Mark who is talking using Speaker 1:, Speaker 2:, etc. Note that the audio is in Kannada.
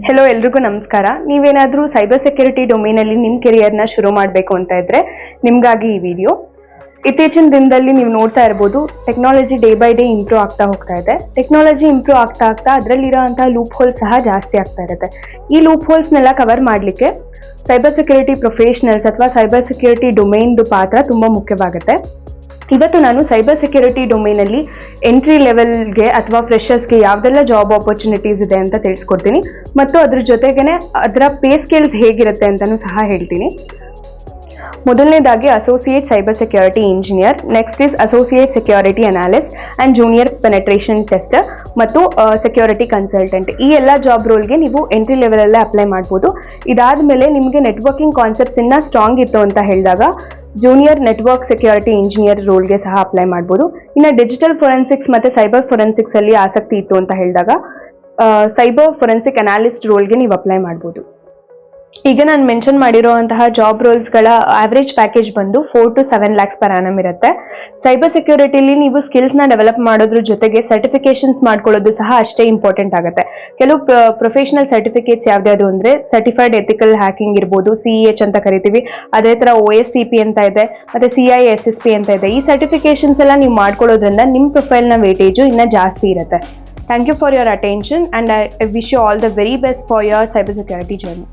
Speaker 1: ಹೆಲೋ ಎಲ್ರಿಗೂ ನಮಸ್ಕಾರ. ನೀವೇನಾದರೂ ಸೈಬರ್ ಸೆಕ್ಯೂರಿಟಿ ಡೊಮೇನಲ್ಲಿ ನಿಮ್ಮ ಕೆರಿಯರ್ನ ಶುರು ಮಾಡಬೇಕು ಅಂತ ಇದ್ರೆ ನಿಮಗಾಗಿ ಈ ವಿಡಿಯೋ. ಇತ್ತೀಚಿನ ದಿನದಲ್ಲಿ ನೀವು ನೋಡ್ತಾ ಇರ್ಬೋದು, technology day by day improve ಆಗ್ತಾ ಹೋಗ್ತಾ ಇದೆ. ಟೆಕ್ನಾಲಜಿ ಇಂಪ್ರೂವ್ ಆಗ್ತಾ ಅದರಲ್ಲಿರೋಂತಹ ಲೂಪ್ ಹೋಲ್ ಸಹ ಜಾಸ್ತಿ ಆಗ್ತಾ ಇರುತ್ತೆ. ಈ ಲೂಪ್ ಹೋಲ್ಸ್ನೆಲ್ಲ ಕವರ್ ಮಾಡಲಿಕ್ಕೆ ಸೈಬರ್ ಸೆಕ್ಯೂರಿಟಿ ಪ್ರೊಫೆಷನಲ್ಸ್ ಅಥವಾ ಸೈಬರ್ ಸೆಕ್ಯೂರಿಟಿ ಡೊಮೇನ್ದು ಪಾತ್ರ ತುಂಬ ಮುಖ್ಯವಾಗುತ್ತೆ. ಇವತ್ತು ನಾನು ಸೈಬರ್ ಸೆಕ್ಯೂರಿಟಿ ಡೊಮೇನಲ್ಲಿ ಎಂಟ್ರಿ ಲೆವೆಲ್ಗೆ ಅಥವಾ ಫ್ರೆಷರ್ಸ್ಗೆ ಯಾವುದೆಲ್ಲ ಜಾಬ್ ಆಪರ್ಚುನಿಟೀಸ್ ಇದೆ ಅಂತ ತಿಳಿಸ್ಕೊಡ್ತೀನಿ, ಮತ್ತು ಅದ್ರ ಜೊತೆಗೇನೆ ಅದರ ಪೇ ಸ್ಕೇಲ್ಸ್ ಹೇಗಿರುತ್ತೆ ಅಂತಲೂ ಸಹ ಹೇಳ್ತೀನಿ. ಮೊದಲನೇದಾಗಿ associate cyber security engineer, next is associate security analyst and junior penetration tester ಮತ್ತು ಸೆಕ್ಯೂರಿಟಿ ಕನ್ಸಲ್ಟೆಂಟ್. ಈ ಎಲ್ಲ ಜಾಬ್ ರೋಲ್ಗೆ ನೀವು ಎಂಟ್ರಿ ಲೆವೆಲಲ್ಲೇ ಅಪ್ಲೈ ಮಾಡ್ಬೋದು. ಇದಾದಮೇಲೆ ನಿಮಗೆ ನೆಟ್ವರ್ಕಿಂಗ್ ಕಾನ್ಸೆಪ್ಟ್ಸ್ ಇನ್ನೂ ಸ್ಟ್ರಾಂಗ್ ಇತ್ತು ಅಂತ ಹೇಳಿದಾಗ ಜೂನಿಯರ್ ನೆಟ್ವರ್ಕ್ ಸೆಕ್ಯೂರಿಟಿ ಇಂಜಿನಿಯರ್ ರೋಲ್ಗೆ ಸಹ ಅಪ್ಲೈ ಮಾಡ್ಬೋದು. ಇನ್ನು ಡಿಜಿಟಲ್ ಫೊರೆನ್ಸಿಕ್ಸ್ ಮತ್ತು ಸೈಬರ್ ಫೊರೆನ್ಸಿಕ್ಸಲ್ಲಿ ಆಸಕ್ತಿ ಇತ್ತು ಅಂತ ಹೇಳಿದಾಗ ಸೈಬರ್ ಫೊರೆನ್ಸಿಕ್ ಅನಾಲಿಸ್ಟ್ ರೋಲ್ಗೆ ನೀವು ಅಪ್ಲೈ ಮಾಡ್ಬೋದು. ಈಗ ನಾನು ಮೆನ್ಷನ್ ಮಾಡಿರುವಂತಹ ಜಾಬ್ ರೋಲ್ಸ್ಗಳ ಆವ್ರೇಜ್ ಪ್ಯಾಕೇಜ್ ಬಂದು 4 to 7 lakhs per annum ಇರುತ್ತೆ. ಸೈಬರ್ ಸೆಕ್ಯೂರಿಟಿಲಿ ನೀವು ಸ್ಕಿಲ್ಸ್ನ ಡೆವಲಪ್ ಮಾಡೋದ್ರ ಜೊತೆಗೆ ಸರ್ಟಿಫಿಕೇಶನ್ಸ್ ಮಾಡ್ಕೊಳ್ಳೋದು ಸಹ ಅಷ್ಟೇ ಇಂಪಾರ್ಟೆಂಟ್ ಆಗುತ್ತೆ. ಕೆಲವು ಪ್ರೊಫೆಷನಲ್ ಸರ್ಟಿಫಿಕೇಟ್ಸ್ ಯಾವ್ದು ಅಂದರೆ ಸರ್ಟಿಫೈಡ್ ಎಥಿಕಲ್ ಹ್ಯಾಕಿಂಗ್ ಇರ್ಬೋದು, CEH ಅಂತ ಕರಿತೀವಿ. ಅದೇ ಥರ OSCP ಅಂತ ಇದೆ, ಮತ್ತು CISSP ಅಂತ ಇದೆ. ಈ ಸರ್ಟಿಫಿಕೇಶನ್ಸ್ ಎಲ್ಲ ನೀವು ಮಾಡ್ಕೊಳ್ಳೋದ್ರಿಂದ ನಿಮ್ಮ ಪ್ರೊಫೈಲ್ನ ವೇಟೇಜು ಇನ್ನೂ ಜಾಸ್ತಿ ಇರುತ್ತೆ. Thank you for your attention and I wish you all the very best for your cyber security journey.